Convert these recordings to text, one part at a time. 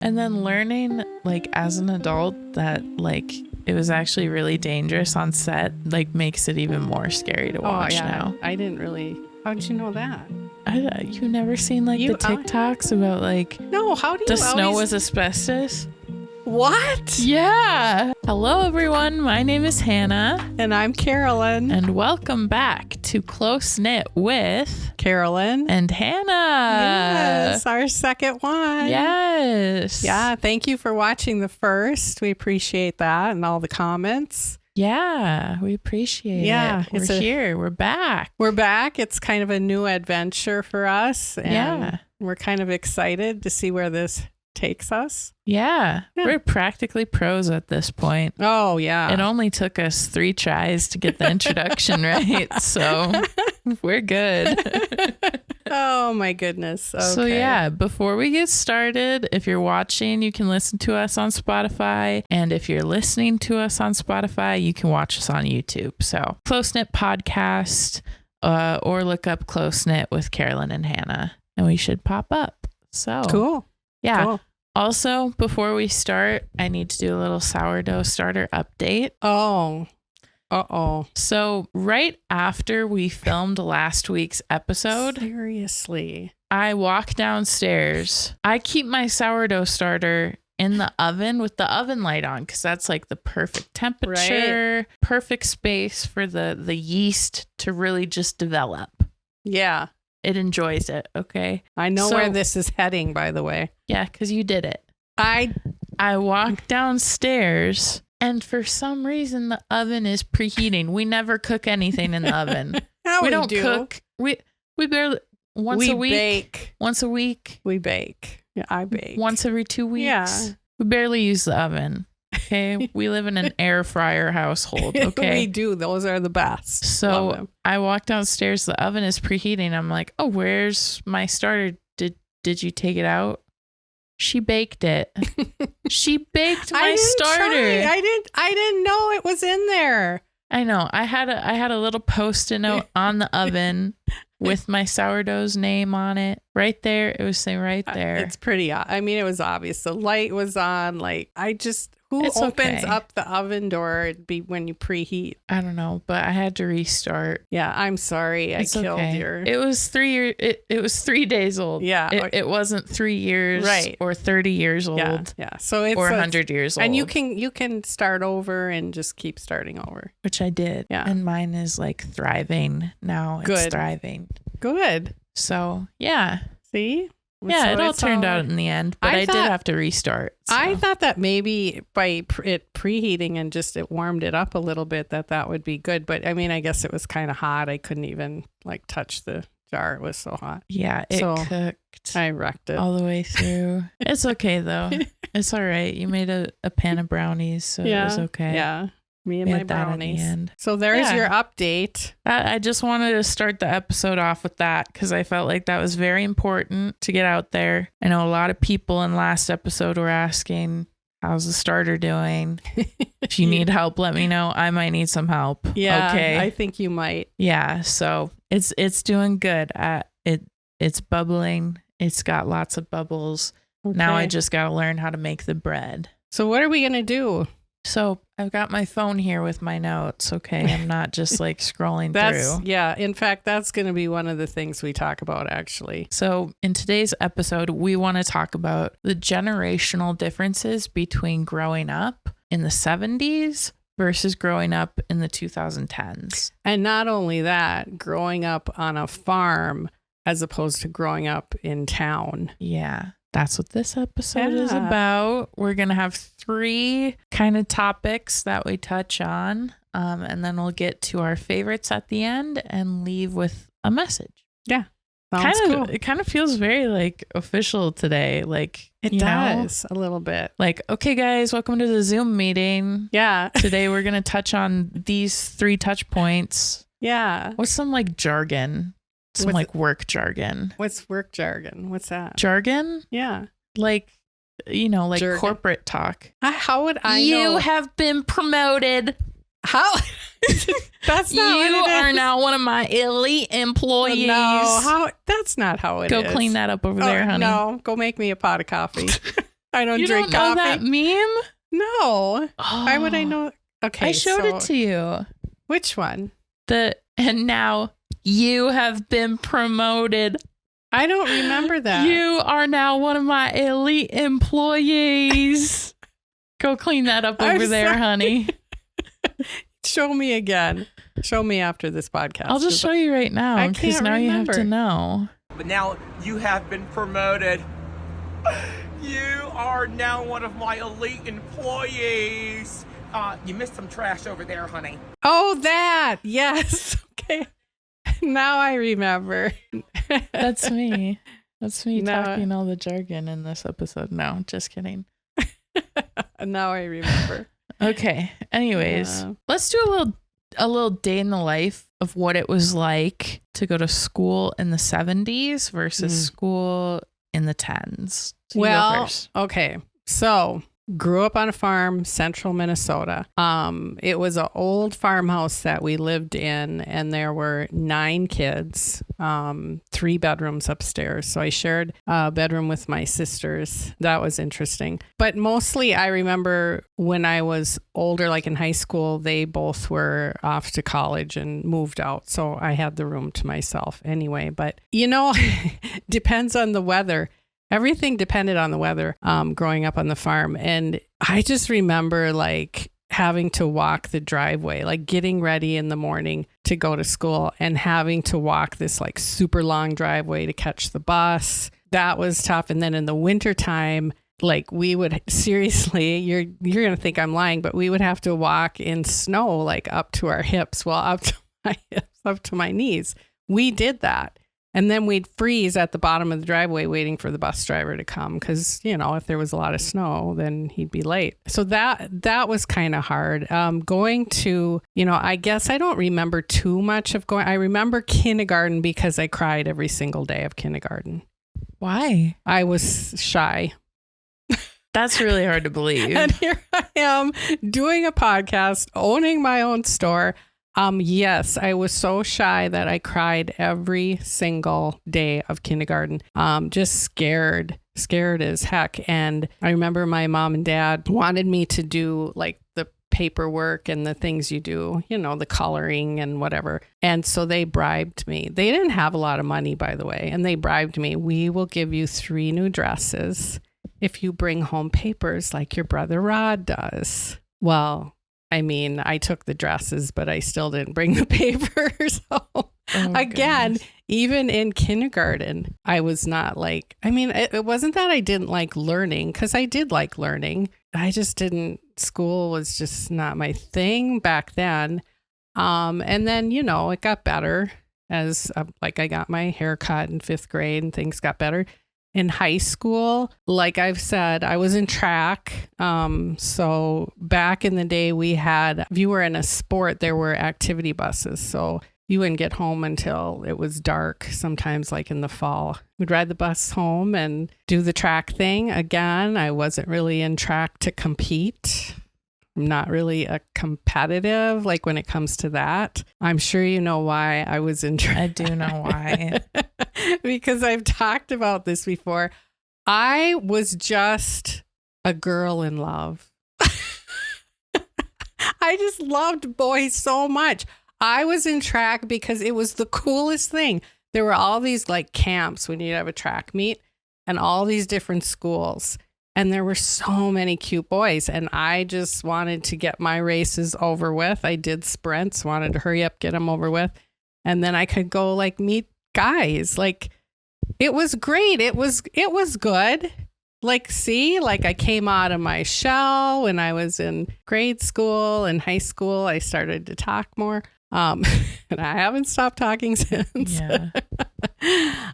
And then learning, like, as an adult that, like, it was actually really dangerous on set, like, makes it even more scary to watch now. I didn't really. How did you know that? You never seen, like, the TikToks about, like, No, how do you the snow was asbestos? What? Yeah. Hello, everyone. My name is Hannah. And I'm Carolyn. And welcome back to Close Knit with Carolyn and Hannah. Yes, our second one. Yes. Yeah, thank you for watching the first. We appreciate that and all the comments. Yeah, we appreciate it. We're here. We're back. We're back. It's kind of a new adventure for us. And we're kind of excited to see where this takes us. Yeah. We're practically pros at this point. Oh, yeah. It only took us 3 tries to get the introduction right. So we're good. Oh, my goodness. Okay. So yeah, before we get started, if you're watching, you can listen to us on Spotify. And if you're listening to us on Spotify, you can watch us on YouTube. So Close Knit Podcast, or look up Close Knit with Carolyn and Hannah, and we should pop up. So cool. Yeah. Cool. Also, before we start, I need to do a little sourdough starter update. Oh. Uh-oh. So right after we filmed last week's episode, seriously, I walk downstairs. I keep my sourdough starter in the oven with the oven light on because that's like the perfect temperature, perfect space for the yeast to really just develop. Yeah. It enjoys it, okay? I know where this is heading, by the way. Yeah, because you did it. I walk downstairs, and for some reason, the oven is preheating. We never cook anything in the oven. we don't cook. We barely once a week. Bake. Once a week. We bake. Yeah, I bake. Once every 2 weeks. Yeah. We barely use the oven. Okay. We live in an air fryer household. Okay. We do. Those are the best. So I walk downstairs. The oven is preheating. I'm like, oh, where's my starter? Did you take it out? She baked it. She baked my starter. I didn't know it was in there. I know. I had a little Post-it note on the oven with my sourdough's name on it. Right there. It was saying right there. It's pretty. I mean, it was obvious. The light was on. Like, who opens up the oven door? It'd be when you preheat. I don't know, but I had to restart. Yeah, I'm sorry. I killed your. It was 3 years. It was 3 days old. Yeah, it wasn't 3 years, or 30 years old. Yeah. So it's 100 years old. And you can start over and just keep starting over, which I did. Yeah, and mine is like thriving now. It's thriving. Good. So yeah. See. Yeah, so it all turned out in the end, but I did have to restart. So. I thought that maybe by it preheating and just it warmed it up a little bit, that would be good. But I mean, I guess it was kind of hot. I couldn't even like touch the jar. It was so hot. Yeah, it cooked. I wrecked it all the way through. It's okay though. It's all right. You made a pan of brownies, so it was okay. Yeah. Me and my brownies. End. So there's your update. I just wanted to start the episode off with that because I felt like that was very important to get out there. I know a lot of people in last episode were asking, how's the starter doing? If you need help, let me know. I might need some help. Yeah, okay. I think you might. Yeah, so it's doing good. It's bubbling. It's got lots of bubbles. Okay. Now I just got to learn how to make the bread. So what are we going to do? So I've got my phone here with my notes. Okay. I'm not just like scrolling through. Yeah. In fact, that's going to be one of the things we talk about actually. So in today's episode, we want to talk about the generational differences between growing up in the 70s versus growing up in the 2010s. And not only that, growing up on a farm as opposed to growing up in town. Yeah. That's what this episode is about. We're going to have 3 kind of topics that we touch on. And then we'll get to our favorites at the end and leave with a message. Yeah. Sounds cool. It kind of feels very like official today. Like it does a little bit. Like, okay, guys, welcome to the Zoom meeting. Yeah. Today we're going to touch on these 3 touch points. Yeah. What's some like jargon? Some like work jargon. What's work jargon? What's that? Jargon? Yeah. Like, like jargon. Corporate talk. How would I know? You have been promoted. How? That's not what it is. You are now one of my elite employees. No, that's not how it is. Go clean that up over there, honey. No, go make me a pot of coffee. I don't You drink don't know coffee. that meme? No. Oh, Why would I know? Okay. I showed it to you. Which one? And now you have been promoted. I don't remember that. You are now one of my elite employees. Go clean that up over there, sorry. honey. Show me again. Show me after this podcast. I'll just show you right now I because can't now you have to remember. know. But now you have been promoted. You are now one of my elite employees. You missed some trash over there, honey. Oh, that. Yes. Okay. Now I remember. That's me. That's me No. talking all the jargon in this episode. No, just kidding. Now I remember. Okay. Anyways, Yeah. let's do a little day in the life of what it was like to go to school in the 70s versus school in the 10s. So you go Well, first. okay. So grew up on a farm, central Minnesota. It was an old farmhouse that we lived in, and there were 9 kids, 3 bedrooms upstairs. So I shared a bedroom with my sisters. That was interesting. But mostly I remember when I was older, like in high school, they both were off to college and moved out. So I had the room to myself anyway. But, depends on the weather. Everything depended on the weather growing up on the farm. And I just remember like having to walk the driveway, like getting ready in the morning to go to school and having to walk this like super long driveway to catch the bus. That was tough. And then in the wintertime, like we would seriously, you're going to think I'm lying, but we would have to walk in snow, like up to our hips, up to my hips, up to my knees. We did that. And then we'd freeze at the bottom of the driveway waiting for the bus driver to come because, if there was a lot of snow, then he'd be late. So that was kind of hard. Going to, I guess I don't remember too much of going. I remember kindergarten because I cried every single day of kindergarten. Why? I was shy. That's really hard to believe. And here I am doing a podcast, owning my own store. Yes, I was so shy that I cried every single day of kindergarten. Just scared as heck. And I remember my mom and dad wanted me to do like the paperwork and the things you do, the coloring and whatever. And so they bribed me. They didn't have a lot of money, by the way. And they bribed me. We will give you 3 new dresses if you bring home papers like your brother Rod does. Well, I mean, I took the dresses, but I still didn't bring the papers home. Again, even in kindergarten, I was not like, it wasn't that I didn't like learning, because I did like learning. I just didn't, school was just not my thing back then. And then, it got better as I got my hair cut in 5th grade and things got better. In high school, like I've said, I was in track. So back in the day, if you were in a sport, there were activity buses. So you wouldn't get home until it was dark, sometimes like in the fall. We'd ride the bus home and do the track thing. Again, I wasn't really in track to compete. I'm not really a competitive, like when it comes to that. I'm sure you know why I was in track. I do know why. Because I've talked about this before. I was just a girl in love. I just loved boys so much. I was in track because it was the coolest thing. There were all these like camps when you'd have a track meet and all these different schools. And there were so many cute boys. And I just wanted to get my races over with. I did sprints, wanted to hurry up, get them over with. And then I could go like meet guys. Like it was great. It was good. Like, see, like I came out of my shell when I was in grade school and high school. I started to talk more. And I haven't stopped talking since. Yeah.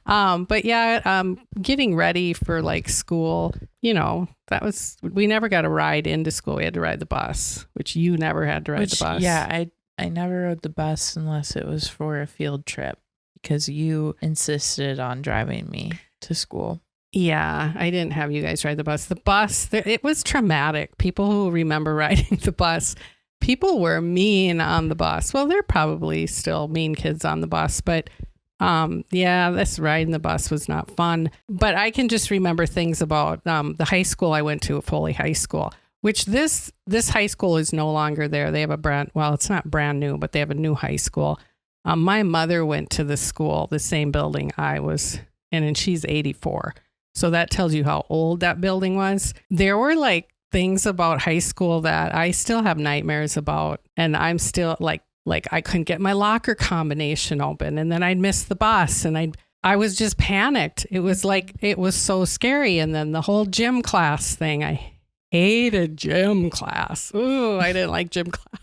But yeah, getting ready for like school, we never got a ride into school. We had to ride the bus, which you never had to ride the bus. Yeah, I never rode the bus unless it was for a field trip because you insisted on driving me to school. Yeah, I didn't have you guys ride the bus. The bus, it was traumatic. People who remember riding the bus, people were mean on the bus. Well, they're probably still mean kids on the bus, but Yeah, this ride in the bus was not fun. But I can just remember things about the high school I went to, Foley High School, which this high school is no longer there. They have it's not brand new, but they have a new high school. My mother went to the school, the same building I was in, and she's 84. So that tells you how old that building was. There were like things about high school that I still have nightmares about, and I'm still like I couldn't get my locker combination open, and then I'd miss the bus, and I was just panicked. It was so scary. And then the whole gym class thing, I hated gym class. Ooh, I didn't like gym class.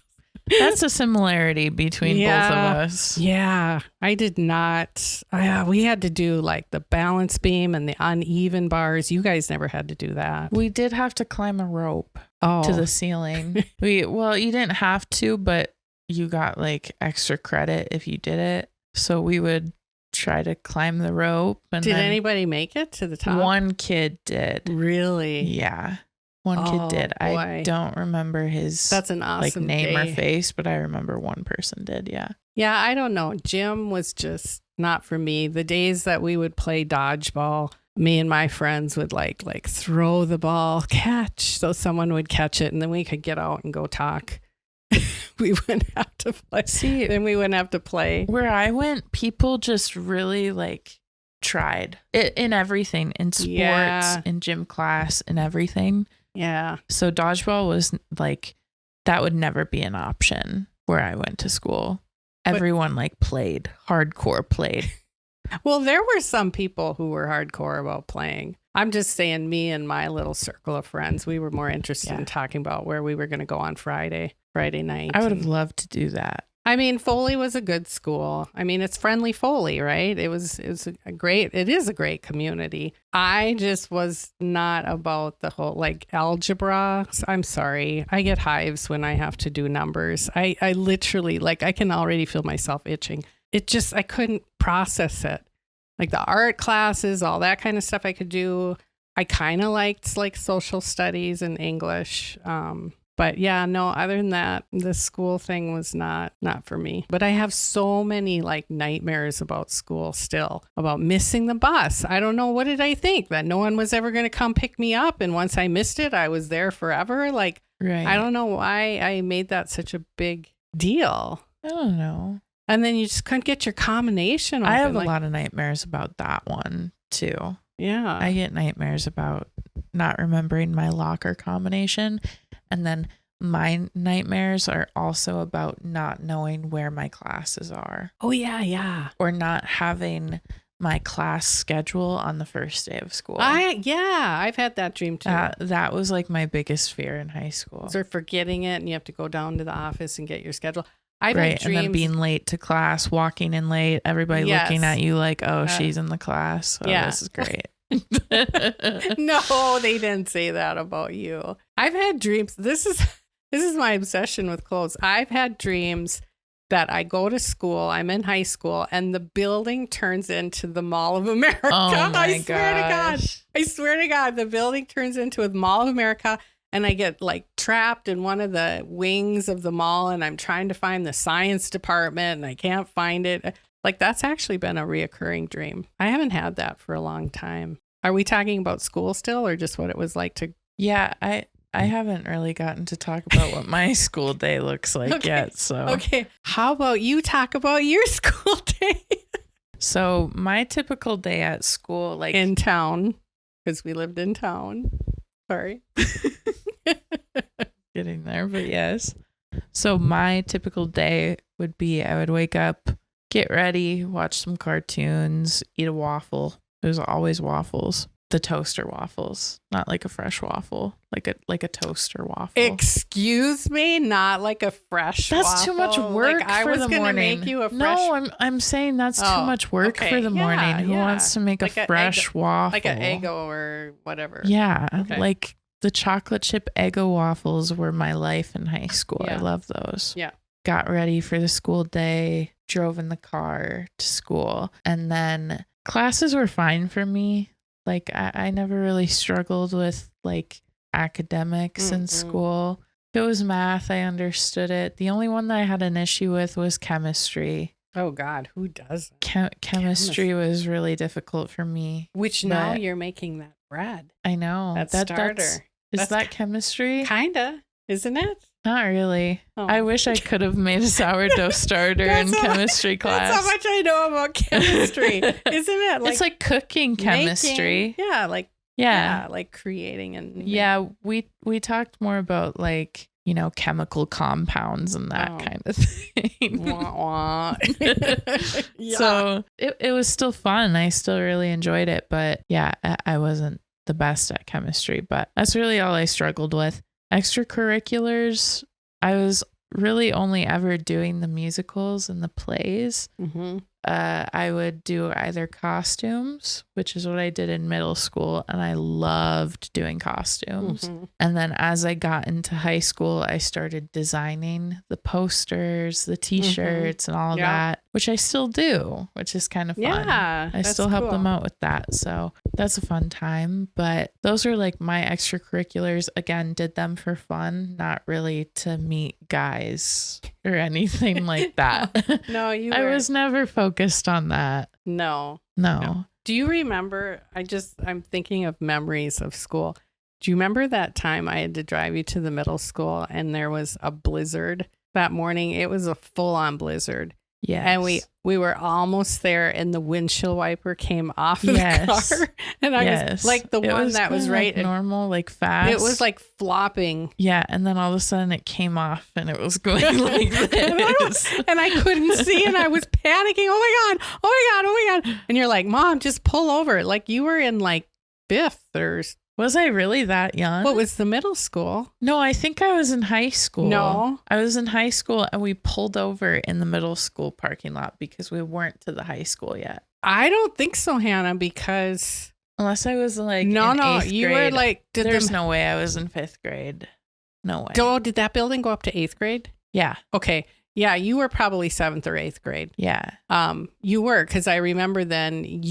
That's a similarity between both of us. Yeah, I did not. We had to do like the balance beam and the uneven bars. You guys never had to do that. We did have to climb a rope to the ceiling. You didn't have to, but you got like extra credit if you did it. So we would try to climb the rope. And did anybody make it to the top? One kid did. Really? Yeah. One kid did. Boy. I don't remember his That's an awesome name day. or face, but I remember one person did. Yeah. Yeah, I don't know. Gym was just not for me. The days that we would play dodgeball, me and my friends would like throw the ball, catch, so someone would catch it, and then we could get out and go talk. We wouldn't have to play. See, then we wouldn't have to play. Where I went, people just really like tried it in everything, in sports, in gym class, in everything. Yeah. So dodgeball was like, that would never be an option where I went to school. Everyone like played, hardcore played. Well, there were some people who were hardcore about playing. I'm just saying, me and my little circle of friends, we were more interested in talking about where we were going to go on Friday night. I would have loved to do that. I mean, Foley was a good school. I mean, it's friendly Foley, right? It is a great community. I just was not about the whole like algebra. I'm sorry. I get hives when I have to do numbers. I literally, like, I can already feel myself itching. I couldn't process it. Like the art classes, all that kind of stuff I could do. I kind of liked like social studies and English. But yeah, no, other than that, the school thing was not for me. But I have so many like nightmares about school still, about missing the bus. I don't know. What did I think? That no one was ever going to come pick me up. And once I missed it, I was there forever. Like, right. I don't know why I made that such a big deal. I don't know. And then you just couldn't get your combination open. I have a lot of nightmares about that one too. Yeah. I get nightmares about not remembering my locker combination. And then my nightmares are also about not knowing where my classes are. Oh, yeah. Or not having my class schedule on the first day of school. I've had that dream too. That was like my biggest fear in high school. So forgetting it and you have to go down to the office and get your schedule. I've had dreams. And then being late to class, walking in late, everybody looking at you like, oh, she's in the class. Oh, this is great. No, they didn't say that about you. I've had dreams. This is my obsession with clothes. I've had dreams that I go to school, I'm in high school, and the building turns into the Mall of America. Oh my I swear to God, the building turns into a Mall of America, and I get like trapped in one of the wings of the mall, and I'm trying to find the science department, and I can't find it. Like, that's actually been a reoccurring dream. I haven't had that for a long time. Are we talking about school still, or just what it was like to? Yeah, I haven't really gotten to talk about what my school day looks like yet. So okay, how about you talk about your school day? So my typical day at school, like in town, because we lived in town. Sorry, getting there, but yes. So my typical day would be I would wake up, get ready, watch some cartoons, eat a waffle. There's always waffles. The toaster waffles, not like a fresh waffle, like a toaster waffle. Excuse me, not like a fresh waffle. That's too much work like I for was the gonna morning. Make you a fresh... No, I'm saying that's too much work for the morning. Who wants to make like a fresh waffle? Like an Eggo or whatever. Yeah, like the chocolate chip Eggo waffles were my life in high school. I love those. Yeah. Got ready for the school day, drove in the car to school, and then classes were fine for me. Like, I never really struggled with, like, academics in school. If it was math, I understood it. The only one that I had an issue with was chemistry. Oh God, who does? Chemistry was really difficult for me. Which now but you're making that bread. I know. That That's starter. Is That's that chemistry? Kinda, isn't it? Not really. Oh. I wish I could have made a sourdough starter in chemistry class. That's how much I know about chemistry, isn't it? It's like cooking chemistry. Yeah, Yeah. like creating and Yeah, we talked more about like, you know, chemical compounds and that Oh. kind of thing. Wah, wah. Yeah. So it was still fun. I still really enjoyed it. But yeah, I wasn't the best at chemistry. But that's really all I struggled with. Extracurriculars, I was really only ever doing the musicals and the plays. Mhm. I would do either costumes, which is what I did in middle school, and I loved doing costumes. Mhm. And then as I got into high school, I started designing the posters, the t-shirts, and all of Yeah. that, which I still do, which is kind of fun. Yeah, I still help them out with that. So that's a fun time. But those are like my extracurriculars. Again, did them for fun, not really to meet guys or anything like that. No, you. I were- was never focused on that. No. No. Do you remember? I'm thinking of memories of school. Do you remember that time I had to drive you to the middle school and there was a blizzard that morning? It was a full-on blizzard. Yes. And we were almost there and the windshield wiper came off of Yes. the car. And I Yes. was like the It one that was kinda right. like normal, like fast. It was like flopping. yeah, and then all of a sudden it came off and it was going like this. And I couldn't see and I was panicking. Oh my God. Oh my God. Oh my God. And you're like, Mom, just pull over. Like you were in like fifth or Was I really that young? what was the middle school? No, I think I was in high school. No. I was in high school and we pulled over in the middle school parking lot because we weren't to the high school yet. I don't think so, Hannah, because Unless I was like no, in no, 8th you grade. were like, There's no way I was in 5th grade. No way. Oh, did that building go up to 8th grade? Yeah. Okay. Yeah, you were probably 7th or 8th grade. Yeah. You were, because I remember then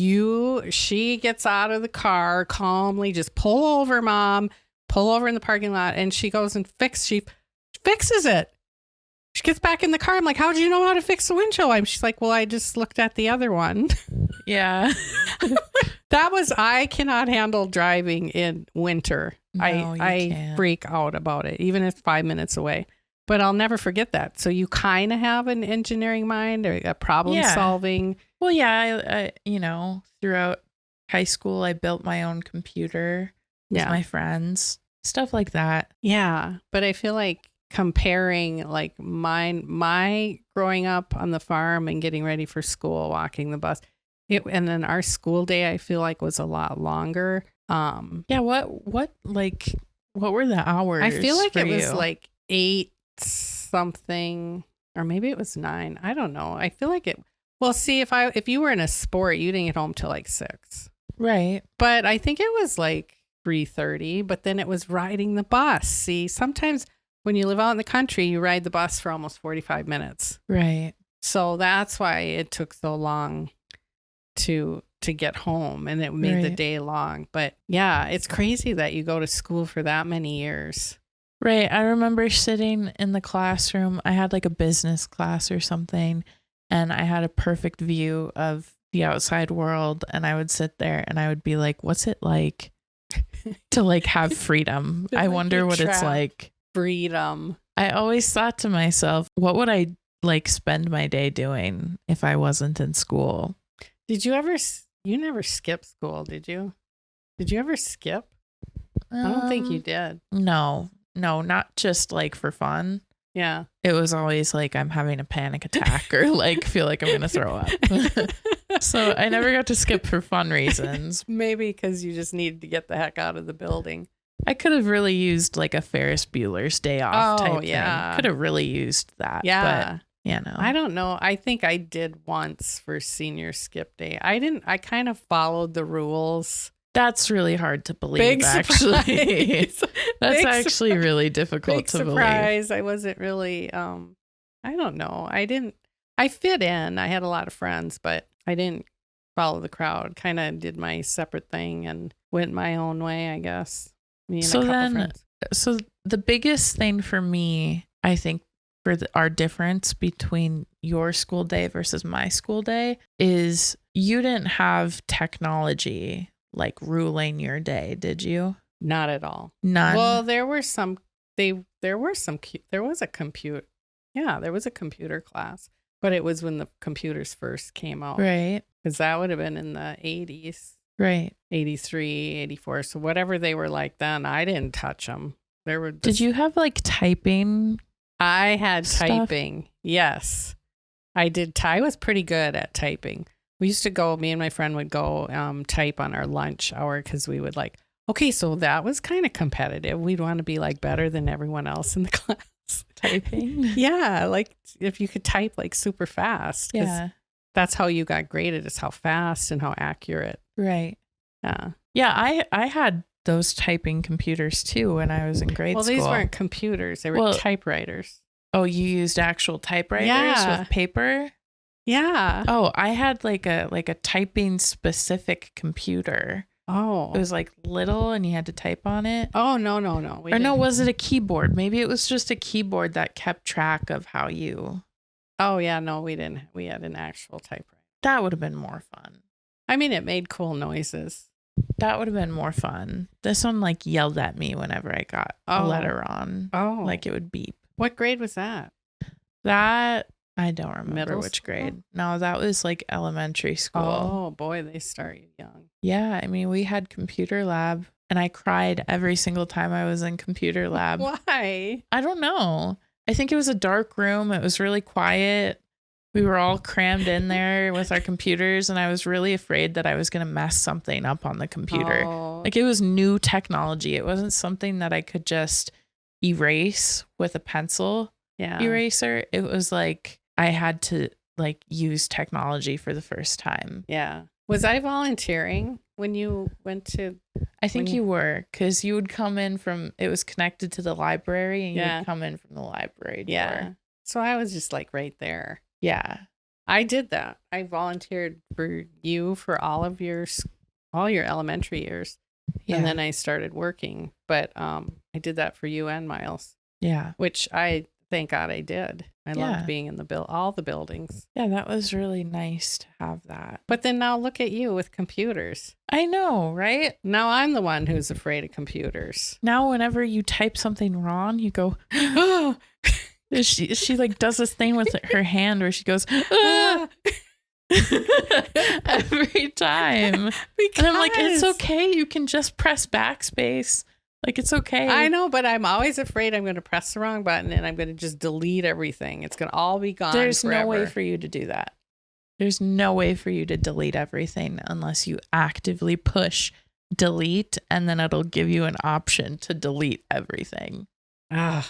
she gets out of the car calmly, just pull over, Mom, pull over in the parking lot, and she goes and she fixes it. She gets back in the car. I'm like, how'd you know how to fix the windshield wiper? She's like, well, I just looked at the other one. Yeah. I cannot handle driving in winter. No, you I can't. freak out about it, even if it's 5 minutes away. But I'll never forget that. So you kind of have an engineering mind or a problem Yeah. solving. Well, yeah, I you know, throughout high school, I built my own computer with Yeah. my friends, stuff like that. Yeah. But I feel like comparing like my growing up on the farm and getting ready for school, walking the bus, and then our school day, I feel like was a lot longer. Yeah, what were the hours? I feel like for it was you? like 8 something, or maybe it was 9. I don't know. I feel like it. Well, see, if you were in a sport, you didn't get home till like 6. right. But I think it was like 3:30. But then it was riding the bus. See, sometimes when you live out in the country, you ride the bus for almost 45 minutes. Right. So that's why it took so long to get home, and it made the Right. day long. But yeah, it's crazy that you go to school for that many years. Right. I remember sitting in the classroom. I had like a business class or something, and I had a perfect view of the outside world. And I would sit there and I would be like, what's it like to like have freedom? Feel I like wonder you're what it's trapped. like. Freedom. I always thought to myself, what would I like spend my day doing if I wasn't in school? Did you ever? You never skipped school, did you? Did you ever skip? I don't think you did. No, not just like for fun. Yeah. It was always like I'm having a panic attack or like feel like I'm going to throw up. So I never got to skip for fun reasons. Maybe because you just needed to get the heck out of the building. I could have really used like a Ferris Bueller's Day Off Oh, type yeah. thing. Could have really used that. Yeah. But, you know. I don't know. I think I did once for senior skip day. I kind of followed the rules. That's really hard to believe, Big actually. surprise. That's Big actually really difficult Big to believe. surprise. I wasn't really, I don't know. I fit in. I had a lot of friends, but I didn't follow the crowd. Kind of did my separate thing and went my own way, I guess. Me and So a couple then- friends. So the biggest thing for me, I think, for our difference between your school day versus my school day is you didn't have technology like ruling your day, did you? Not at all. None. Well, there was a computer. Yeah, there was a computer class, but it was when the computers first came out. Right. Because that would have been in the 80s. Right. 83, 84. So whatever they were like then, I didn't touch them. Did you have like typing? I had stuff? typing. Yes. I did. I was pretty good at typing. We used to go, me and my friend would go type on our lunch hour because we would like, okay, so that was kind of competitive. We'd want to be like better than everyone else in the class. Typing? Yeah. Like if you could type like super fast. 'Cause Yeah. that's how you got graded, is how fast and how accurate. Right. Yeah. Yeah, I had those typing computers too when I was in grade Well, school. these weren't computers. They were typewriters. Oh, you used actual typewriters Yeah. with paper? Yeah. Oh, I had like a typing specific computer. Oh. It was like little and you had to type on it. Oh, no. Or no, was it a keyboard? Maybe it was just a keyboard that kept track of how you. Oh, yeah. No, we didn't. We had an actual typewriter. That would have been more fun. I mean, it made cool noises. That would have been more fun. This one like yelled at me whenever I got a Oh. letter on. Oh. Like it would beep. What grade was that? That I don't remember Middle which school? grade. No, that was like elementary school. Oh, boy, they start you young. Yeah, I mean, we had computer lab and I cried every single time I was in computer lab. Why? I don't know. I think it was a dark room. It was really quiet. We were all crammed in there with our computers and I was really afraid that I was going to mess something up on the computer. Oh. Like it was new technology. It wasn't something that I could just erase with a pencil Yeah. eraser. It was like I had to like use technology for the first time. Yeah. Was I volunteering when you went to? I think When you were, because you would come in from, it was connected to the library and you Yeah. would come in from the library door. Yeah. So I was just like right there. Yeah. I did that. I volunteered for you for all your elementary years. Yeah. And then I started working. But I did that for you and Miles, yeah. which I thank God I did. I Yeah. loved being in all the buildings. Yeah. That was really nice to have that. But then now look at you with computers. I know, right? Now I'm the one who's afraid of computers. Now, whenever you type something wrong, you go, she like does this thing with her hand where she goes, "Ah!" every time. And I'm like, it's Because- okay. You can just press backspace. Like, it's okay. I know, but I'm always afraid I'm going to press the wrong button and I'm going to just delete everything. It's going to all be gone. There's no way forever. for you to do that. There's no way for you to delete everything unless you actively push delete and then it'll give you an option to delete everything. I'm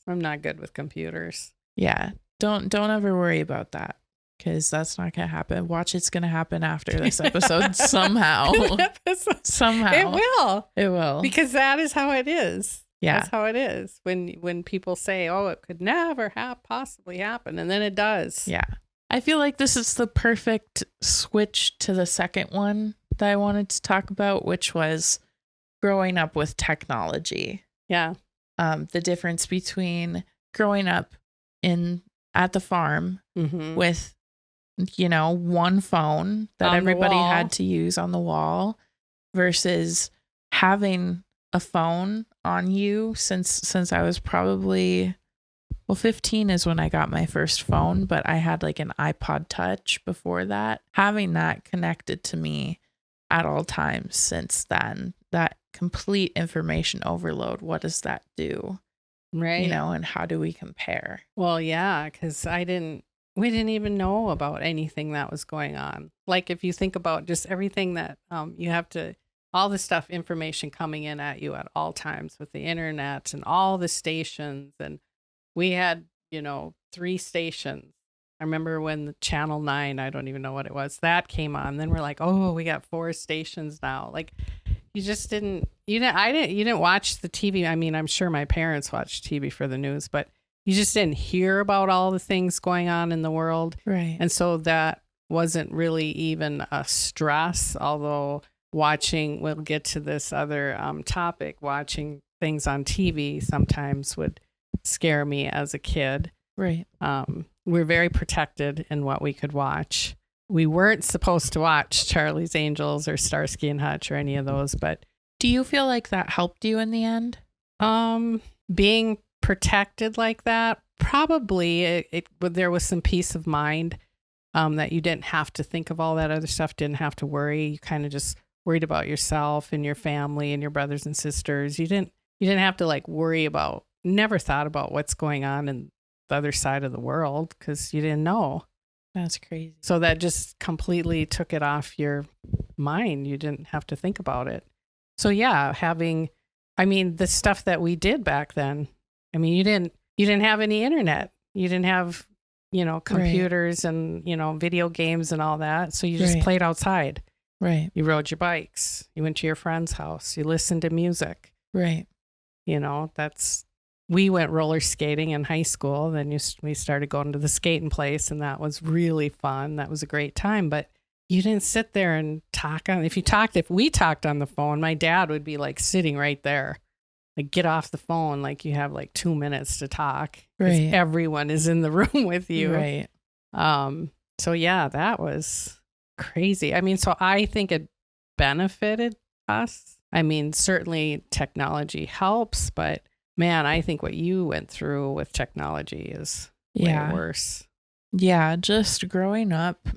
not good with computers. Yeah. Don't ever worry about that because that's not going to happen. Watch, it's going to happen after this episode somehow. Somehow. It will. It will. Because that is how it is. Yeah. That's how it is. When people say, oh, it could never possibly happen. And then it does. Yeah. I feel like this is the perfect switch to the second one that I wanted to talk about, which was growing up with technology. Yeah. The difference between growing up at the farm Mm-hmm. with, one phone that On the everybody wall. had to use on the wall versus having a phone on you since I was probably, 15 is when I got my first phone, but I had like an iPod Touch before that. Having that connected to me at all times since then, that complete information overload, what does that do? Right. And how do we compare? Well, yeah, because we didn't even know about anything that was going on. Like if you think about just everything that you have to, all the stuff, information coming in at you at all times with the internet and all the stations. And we had, 3 stations. I remember when the Channel 9, I don't even know what it was, that came on. Then we're like, oh, we got 4 stations now. Like you just didn't watch the TV. I mean, I'm sure my parents watched TV for the news, but you just didn't hear about all the things going on in the world. Right. And so that wasn't really even a stress, although we'll get to this other topic, watching things on TV sometimes would scare me as a kid. Right. we're very protected in what we could watch. We weren't supposed to watch Charlie's Angels or Starsky and Hutch or any of those, but Do you feel like that helped you in the end? being protected like that, probably there was some peace of mind that you didn't have to think of all that other stuff, didn't have to worry. You kind of just worried about yourself and your family and your brothers and sisters. You didn't have to like worry about, never thought about what's going on in the other side of the world because you didn't know. That's crazy. So that just completely took it off your mind. You didn't have to think about it. So yeah, the stuff that we did back then, you didn't have any internet. You didn't have, computers and, video games and all that. So you just Right. played outside. Right. You rode your bikes. You went to your friend's house. You listened to music. Right. We went roller skating in high school. Then we started going to the skating place, and that was really fun. That was a great time. But you didn't sit there and talk on. If we talked on the phone, my dad would be like sitting right there, like get off the phone, like you have like 2 minutes to talk. 'Cause Right. everyone is in the room with you. Right. So yeah, that was crazy. So I think it benefited us. Certainly technology helps, but man, I think what you went through with technology is way worse. Yeah. Just growing up,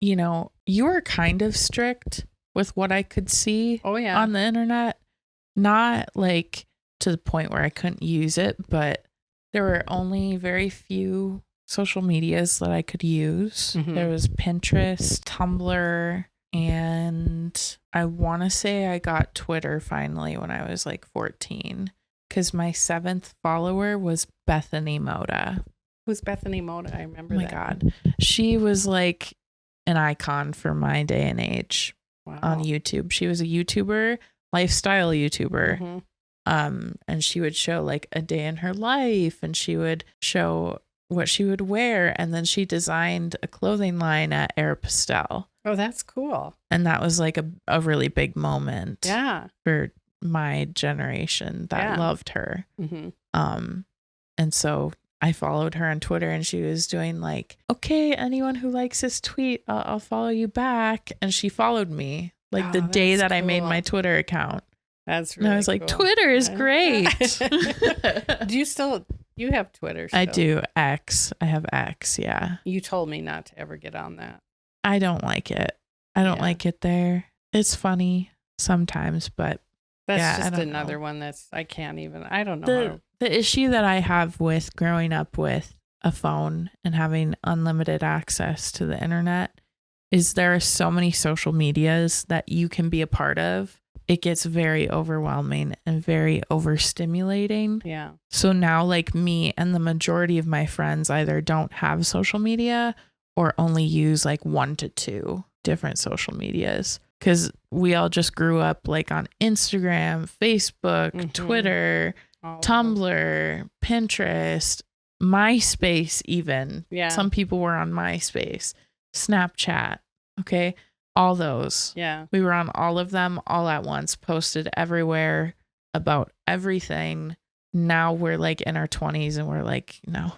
you were kind of strict with what I could see Oh yeah. on the internet. Not like to the point where I couldn't use it, but there were only very few social medias that I could use. Mhm. There was Pinterest, Tumblr, and I want to say I got Twitter finally when I was like 14 because my 7th follower was Bethany Moda. Who's Bethany Moda? I remember Oh my that. God. She was like an icon for my day and age Wow. on YouTube. She was a YouTuber, lifestyle YouTuber. Mhm. And she would show like a day in her life, and she would show what she would wear. And then she designed a clothing line at Aeropostale. Oh, that's cool. And that was like a really big moment Yeah. for my generation that Yeah. loved her. Mm-hmm. And so I followed her on Twitter, and she was doing like, okay, anyone who likes this tweet, I'll follow you back. And she followed me like the Oh, day that's that I made cool. my Twitter account. That's And really I was like, cool. Twitter is great. Do you have Twitter still? I do. X. I have X. Yeah. You told me not to ever get on that. I don't like it. I don't Yeah. like it there. It's funny sometimes, but That's Yeah, I just don't another know. one I don't know. the issue that I have with growing up with a phone and having unlimited access to the internet is there are so many social medias that you can be a part of. It gets very overwhelming and very overstimulating. Yeah. So now, like me and the majority of my friends either don't have social media or only use like 1 to 2 different social medias because we all just grew up like on Instagram, Facebook, Mhm. Twitter, All of them. Tumblr, Pinterest, MySpace, even. Yeah. Some people were on MySpace, Snapchat. Okay. All those. Yeah. We were on all of them all at once, posted everywhere about everything. Now we're like in our 20s and we're like, no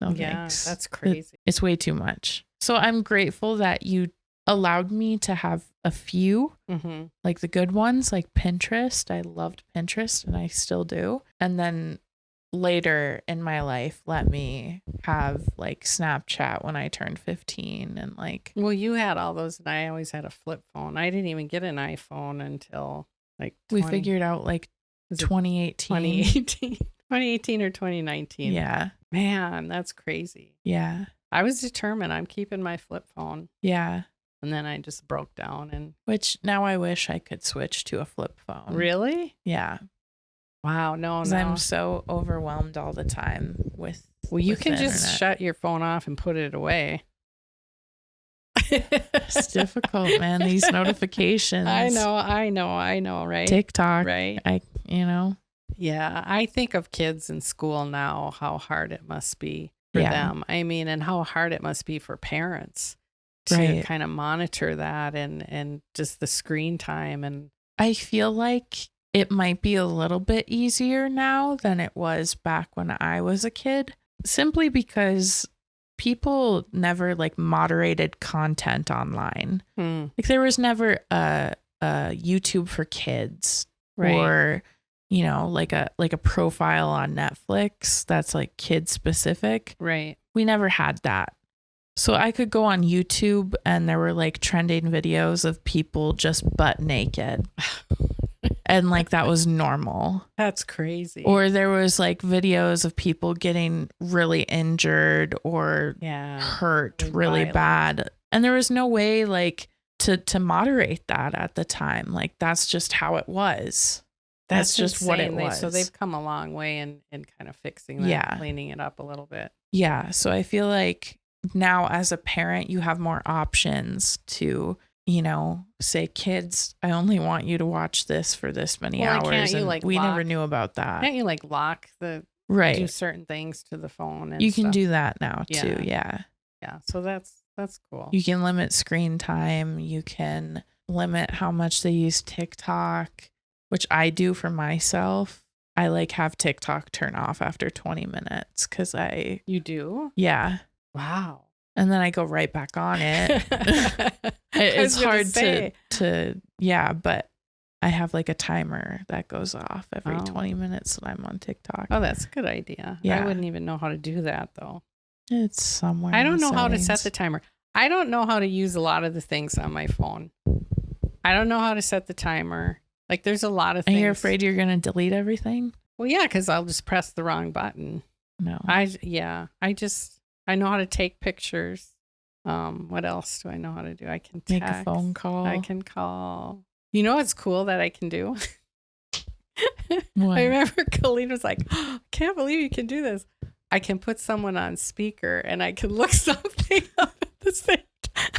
Yeah. thanks. That's crazy. It's way too much. So I'm grateful that you allowed me to have a few, Mm-hmm. like the good ones, like Pinterest. I loved Pinterest and I still do. And then later in my life, let me have like Snapchat when I turned 15 and like, Well, you had all those, and I always had a flip phone. I didn't even get an iPhone until like we figured out like was it 2018. 2018 or 2019. Yeah. Man, that's crazy. Yeah. I was determined I'm keeping my flip phone. Yeah. And then I just broke down and Which now I wish I could switch to a flip phone. really? Yeah. Wow, no, 'Cause no. I'm so overwhelmed all the time with. Well, you with can the just internet. shut your phone off and put it away. It's difficult, man. These notifications. I know, right? TikTok. Right. Yeah, I think of kids in school now, how hard it must be for Yeah. them. And how hard it must be for parents to Right. kind of monitor that and just the screen time. And I feel like it might be a little bit easier now than it was back when I was a kid, simply because people never like moderated content online. Like there was never a YouTube for kids or, you know, like a profile on Netflix that's like kid specific. Right. We never had that. So I could go on YouTube and there were like trending videos of people just butt naked. And like that was normal. That's crazy. Or there was like videos of people getting really injured or hurt really bad. And there was no way like to moderate that at the time. Like that's just how it was. That's just what it was. So they've come a long way in kind of fixing that, cleaning it up a little bit. Yeah. So I feel like now as a parent, you have more options to, you know, say, kids, I only want you to watch this for this many hours. Can't you, and like, we never knew about that. Can't you like lock do certain things to the phone? And you can do that now too. Yeah. Yeah. So that's cool. You can limit screen time. You can limit how much they use TikTok, which I do for myself. I like have TikTok turn off after 20 minutes because You do? Yeah. Wow. And then I go right back on it. It's hard to but I have like a timer that goes off every 20 minutes that I'm on TikTok. Oh, that's a good idea. Yeah. I wouldn't even know how to do that though. It's somewhere. I don't know how to set the timer. I don't know how to use a lot of the things on my phone. I don't know how to set the timer. Like there's a lot of things. And you're afraid you're going to delete everything? Well, yeah, because I'll just press the wrong button. No. I know how to take pictures. What else do I know how to do? I can text. Make a phone call. I can call. You know what's cool that I can do? What? I remember Colleen was like, I can't believe you can do this. I can put someone on speaker and I can look something up at the same time.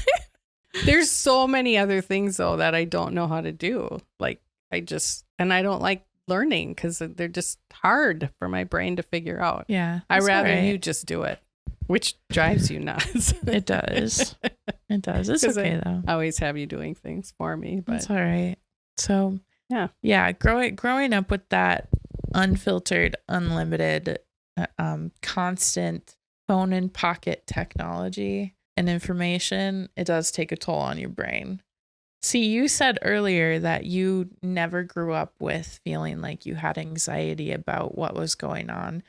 There's so many other things though that I don't know how to do. Like I don't like learning because they're just hard for my brain to figure out. Yeah. I rather you just do it, which drives you nuts. It does. It does. It's okay though. I always have you doing things for me, but it's all right. So yeah. Growing up with that unfiltered, unlimited, constant phone in pocket technology and information, it does take a toll on your brain. See, you said earlier that you never grew up with feeling like you had anxiety about what was going on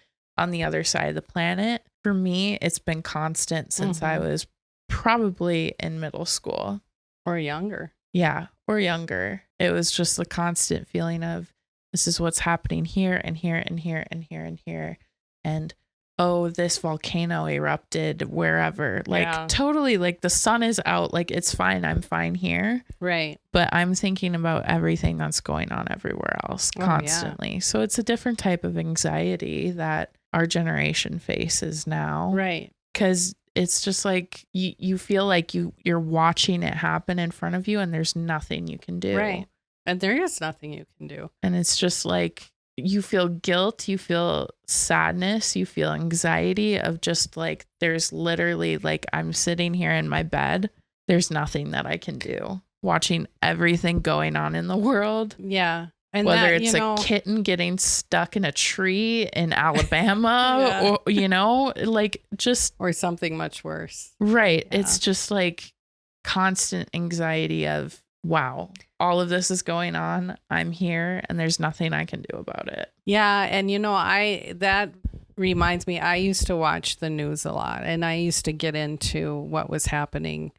the other side of the planet. For me, it's been constant since I was probably in middle school. Or younger. Yeah, or younger. It was just the constant feeling of this is what's happening here and here and here and here and here. And oh, this volcano erupted wherever. Like totally like the sun is out. Like it's fine. I'm fine here. Right. But I'm thinking about everything that's going on everywhere else constantly. So it's a different type of anxiety that our generation faces now. Right. Because it's just like you feel like you're watching it happen in front of you and there's nothing you can do. Right. And there is nothing you can do. And it's just like you feel guilt, you feel sadness, you feel anxiety of just like there's literally like I'm sitting here in my bed. There's nothing that I can do. Watching everything going on in the world. Yeah. And whether it's a kitten getting stuck in a tree in Alabama or, you know, like just. Or something much worse. Right. Yeah. It's just like constant anxiety of, wow, all of this is going on. I'm here and there's nothing I can do about it. Yeah. And, you know, that reminds me, I used to watch the news a lot and I used to get into what was happening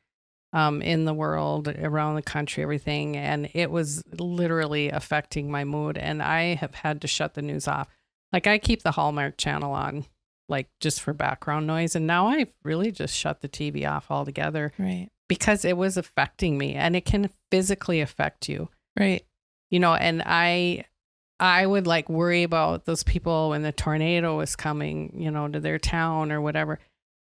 in the world, around the country, everything. And it was literally affecting my mood. And I have had to shut the news off. Like I keep the Hallmark channel on, like just for background noise. And now I've really just shut the TV off altogether. Right. Because it was affecting me and it can physically affect you. Right. You know, and I would like worry about those people when the tornado was coming, you know, to their town or whatever.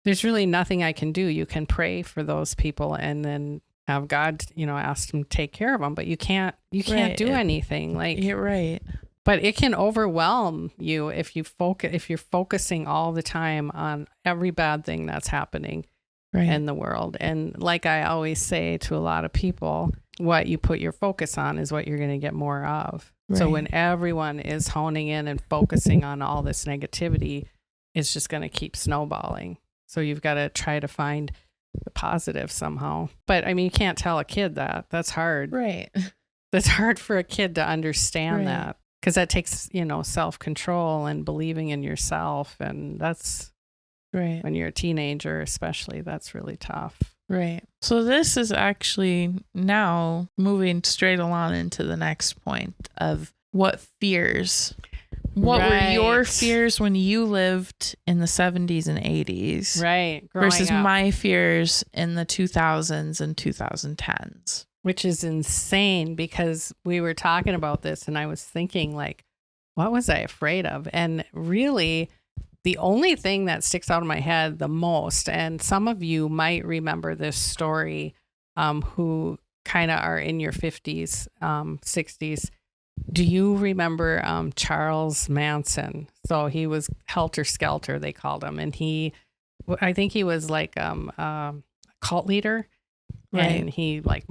There's really nothing I can do. You can pray for those people and then have God, you know, ask them to take care of them, but you can't do anything. Like you're right. But it can overwhelm you if you're focusing all the time on every bad thing that's happening in the world. And like I always say to a lot of people, what you put your focus on is what you're going to get more of. Right. So when everyone is honing in and focusing on all this negativity, it's just going to keep snowballing. So you've got to try to find the positive somehow. But I mean, you can't tell a kid that. That's hard. Right. That's hard for a kid to understand Right. that, because that takes, self-control and believing in yourself. And that's Right. when you're a teenager, especially, that's really tough. Right. So this is actually now moving straight along into the next point of what fears. What were your Right. fears when you lived in the 70s and 80s Right. versus Growing up, my fears in the 2000s and 2010s? which is insane, because we were talking about this and I was thinking, like, what was I afraid of? And really, the only thing that sticks out in my head the most, and some of you might remember this story, who kind of are in your 50s, 60s. Do you remember Charles Manson? So he was Helter Skelter, they called him. And I think he was like a cult leader. Right. And he like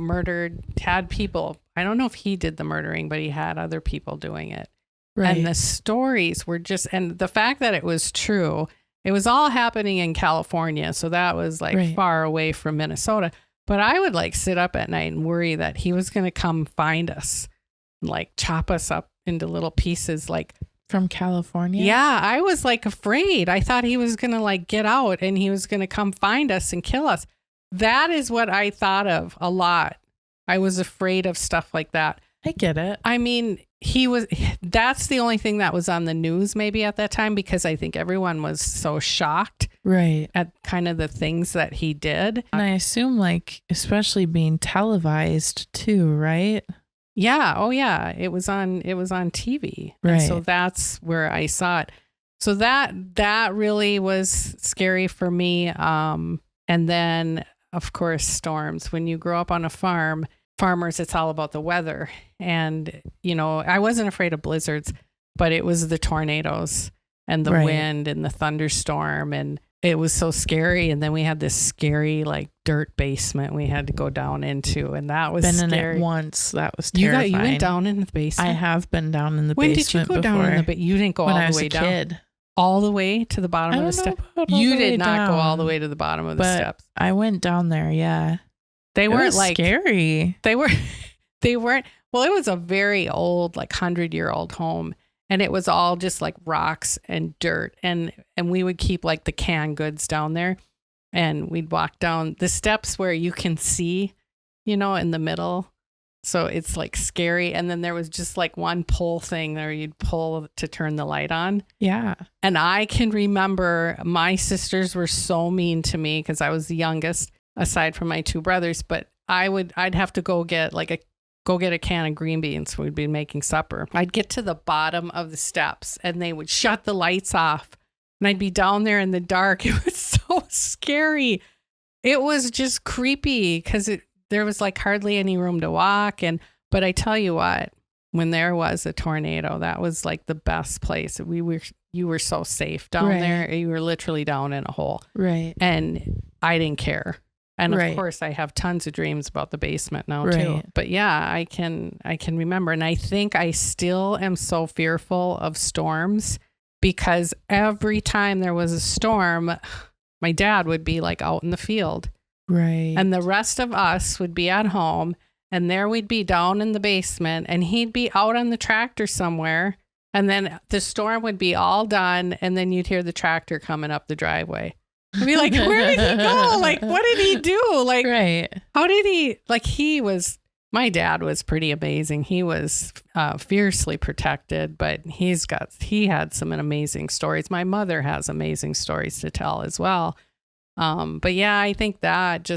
had people. I don't know if he did the murdering, but he had other people doing it. Right. And the stories were and the fact that it was true, it was all happening in California. So that was like Right. far away from Minnesota. But I would like sit up at night and worry that he was going to come find us and like chop us up into little pieces. Like, From California? yeah, I was like afraid. I thought he was going to like get out and he was going to come find us and kill us. That is what I thought of a lot. I was afraid of stuff like that. I get it. I mean, that's the only thing that was on the news maybe at that time, because I think everyone was so shocked Right. at kind of the things that he did. And I assume, like, especially being televised too, right? Yeah. Oh yeah. It was on TV. And Right. so that's where I saw it. So that really was scary for me. And then of course, storms. When you grow up on a farm, farmers, it's all about the weather. And, I wasn't afraid of blizzards, but it was the tornadoes and the Right. wind and the thunderstorm. And it was so scary. And then we had this scary, like, dirt basement we had to go down into. And that was Been scary. in it once. That was You terrifying. went down in the basement? I have been down in the When basement did you go before. down in the basement? You didn't go when all I the was way a down? kid. All the way to the bottom I of the don't know steps? about all You the way did not go all the down, way to the bottom of the but steps. I went down there. Yeah. They It weren't was like scary. They weren't. Well, it was a very old, like 100-year-old home, and it was all just like rocks and dirt. And we would keep like the canned goods down there, and we'd walk down the steps where you can see, in the middle. So it's like scary. And then there was just like one pull thing there you'd pull to turn the light on. Yeah. And I can remember my sisters were so mean to me because I was the youngest, aside from my two brothers. But I'd have to go get a can of green beans. We'd be making supper. I'd get to the bottom of the steps and they would shut the lights off. And I'd be down there in the dark. It was so scary. It was just creepy because there was like hardly any room to walk. But I tell you what, when there was a tornado, that was like the best place. You were so safe down Right. there. You were literally down in a hole. Right. And I didn't care. And of Right. course, I have tons of dreams about the basement now too. Right. But yeah, I can remember, and I think I still am so fearful of storms because every time there was a storm, my dad would be like out in the field, Right. and the rest of us would be at home, and there we'd be down in the basement, and he'd be out on the tractor somewhere, and then the storm would be all done, and then you'd hear the tractor coming up the driveway. I'd be like, where did he go? Like, what did he do? Like, right. how did he, like, my dad was pretty amazing. He was fiercely protected, but he had some amazing stories. My mother has amazing stories to tell as well. But yeah, I think that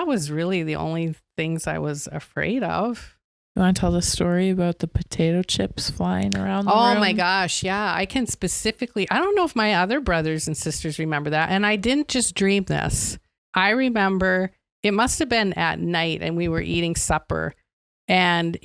was really the only things I was afraid of. You want to tell the story about the potato chips flying around the room? Oh my gosh. Yeah. I can specifically, I don't know if my other brothers and sisters remember that. And I didn't just dream this. I remember it must have been at night and we were eating supper and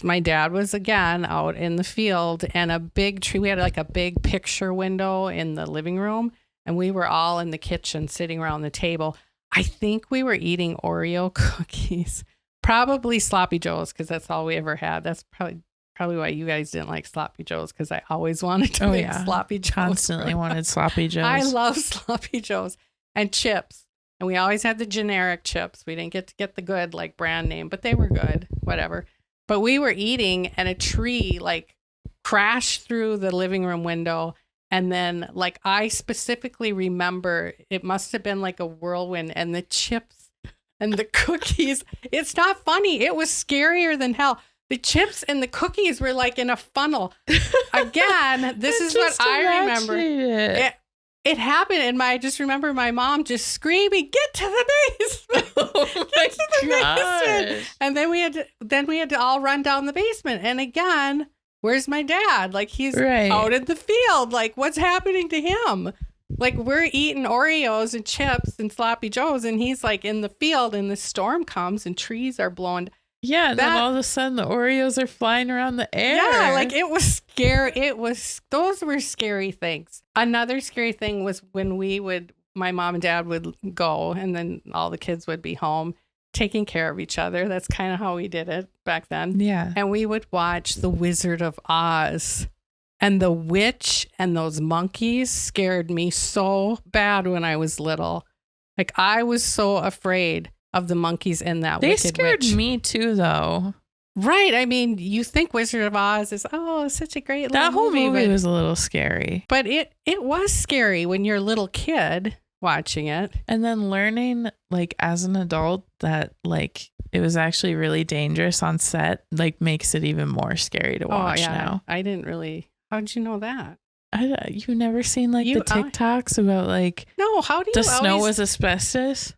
my dad was again out in the field and a big tree. We had like a big picture window in the living room and we were all in the kitchen sitting around the table. I think we were eating Oreo cookies. Probably Sloppy Joes because that's all we ever had. That's probably probably why you guys didn't like Sloppy Joes, because I always wanted to Oh, make yeah. Sloppy Joes. Constantly wanted sloppy joes. I love Sloppy Joes and chips. And we always had the generic chips. We didn't get to get the good, like, brand name, but they were good, whatever. But we were eating and a tree, like, crashed through the living room window. And then, like, I specifically remember it must have been like a whirlwind, and the chips and the cookies. It's not funny. It was scarier than hell. The chips and the cookies were like in a funnel. Again, this is what I remember. It happened, and I just remember my mom just screaming, "Get to the basement! Get to the basement!" And then we had to all run down the basement. And again, where's my dad? Like, he's out in the field. Like, what's happening to him? Like, we're eating Oreos and chips and Sloppy Joes, and he's like in the field, and the storm comes and trees are blowing. Yeah, and then all of a sudden the Oreos are flying around the air. Yeah, like, it was scary. Those were scary things. Another scary thing was when my mom and dad would go, and then all the kids would be home taking care of each other. That's kind of how we did it back then. Yeah. And we would watch The Wizard of Oz. And the witch and those monkeys scared me so bad when I was little. Like, I was so afraid of the monkeys in that They Wicked scared Witch. me too, though. Right. I mean, you think Wizard of Oz is, such a great little That whole movie but, was a little scary. But it was scary when you're a little kid watching it. And then learning, like, as an adult that, like, it was actually really dangerous on set, like, makes it even more scary to watch now. I didn't really. How'd you know that? You never seen, like, the TikToks about, like, No, how do you the snow was asbestos?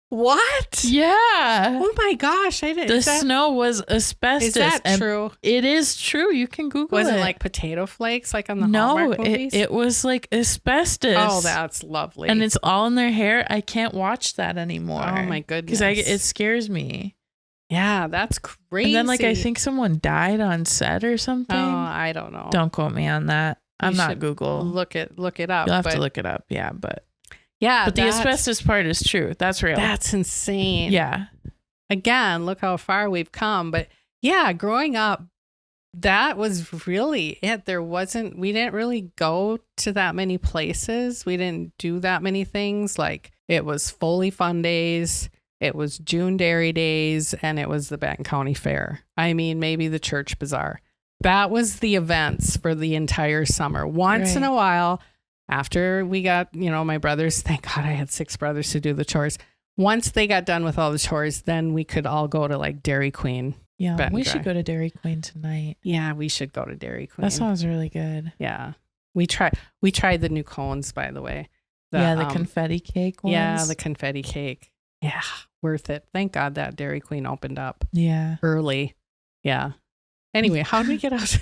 What? Yeah. Oh my gosh, I didn't. The snow was asbestos. Is that true? It is true. You can Google it. Was it like potato flakes, like on the Hallmark movies? it was like asbestos. Oh, that's lovely. And it's all in their hair. I can't watch that anymore. Oh my goodness. Because it scares me. Yeah, that's crazy. And then, like, I think someone died on set or something. Oh, I don't know. Don't quote me on that. I'm not Google. Look it up. You'll have to look it up. Yeah, but the that's asbestos part is true. That's real. That's insane. Yeah. Again, look how far we've come. But yeah, growing up, that was really it. We didn't really go to that many places. We didn't do that many things. Like, it was Foley Fun Days, it was June Dairy Days, and it was the Benton County Fair. I mean, maybe the Church Bazaar. That was the events for the entire summer. Once in a while, after we got, my brothers, thank God I had 6 brothers to do the chores. Once they got done with all the chores, then we could all go to, like, Dairy Queen. Yeah, we should go to Dairy Queen tonight. Yeah, we should go to Dairy Queen. That sounds really good. Yeah. We tried the new cones, by the way. The confetti cake ones. Yeah, the confetti cake. Yeah, worth it. Thank God that Dairy Queen opened up. Yeah. Early. Yeah. Anyway, how did we get out?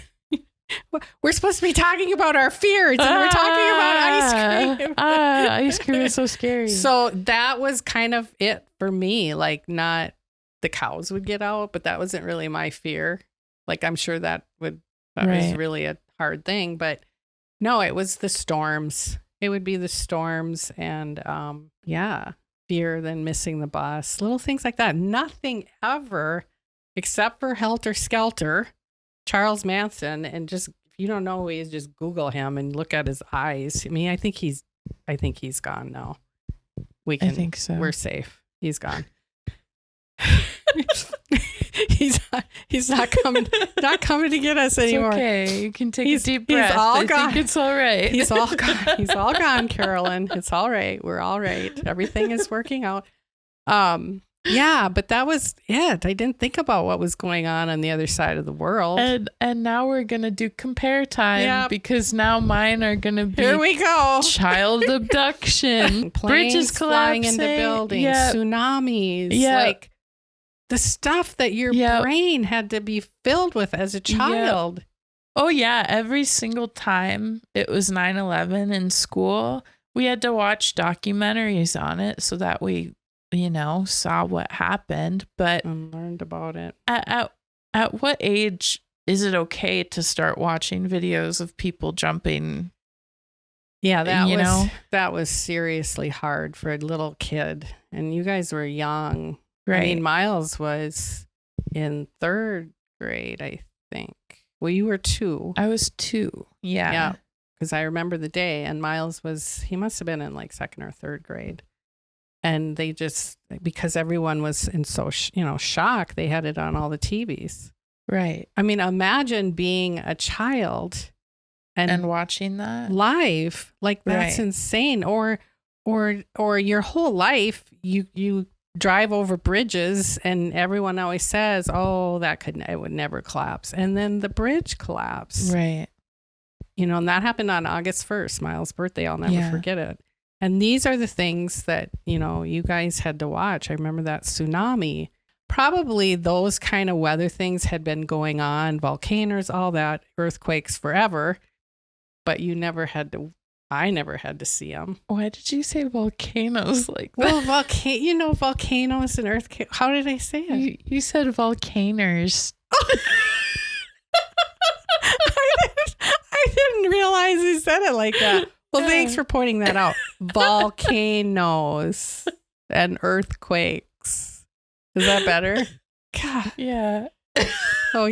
We're supposed to be talking about our fears, and we're talking about ice cream. Ice cream is so scary. So that was kind of it for me. Like, not the cows would get out, but that wasn't really my fear. Like, I'm sure that was really a hard thing, but no, it was the storms. It would be the storms, and fear, then missing the bus, little things like that. Nothing ever, except for Helter Skelter, Charles Manson, and just, if you don't know who he is, just Google him and look at his eyes. I mean, I think he's gone now. I think so. We're safe. He's gone. he's not coming to get us anymore. It's okay. You can take a deep breath. He's all gone. I think it's all right. He's all gone. He's all gone, Carolyn. It's all right. We're all right. Everything is working out. Yeah, but that was it. I didn't think about what was going on the other side of the world. And now we're gonna do compare time because now mine are gonna be here we go. Child abduction, bridges flying collapsing into buildings, tsunamis, like the stuff that your brain had to be filled with as a child. Yep. Oh yeah, every single time it was 9/11 in school, we had to watch documentaries on it so that we saw what happened, but and learned about it. At what age is it okay to start watching videos of people jumping? Yeah, that was seriously hard for a little kid. And you guys were young. Right. I mean, Miles was in 3rd grade, I think, Well, you were 2. I was 2. Yeah. Yeah. Because I remember the day, and Miles he must have been in like 2nd or 3rd grade. And they just, because everyone was in shock, they had it on all the TVs. Right. I mean, imagine being a child And watching that. live. Like, that's Right. insane. Or your whole life, you drive over bridges, and everyone always says, "Oh, it would never collapse," and then the bridge collapsed. Right. And that happened on August 1st, Miles' birthday. I'll never Yeah. forget it. And these are the things that you guys had to watch. I remember that tsunami. Probably those kind of weather things had been going on, volcanoes, all that, earthquakes forever, but I never had to see them. Why did you say volcanoes like that? Well, volcanoes and earthquakes. How did I say it? You said volcanoes. I didn't realize you said it like that. Well, thanks for pointing that out. Volcanoes and earthquakes. Is that better? God. Yeah. Oh,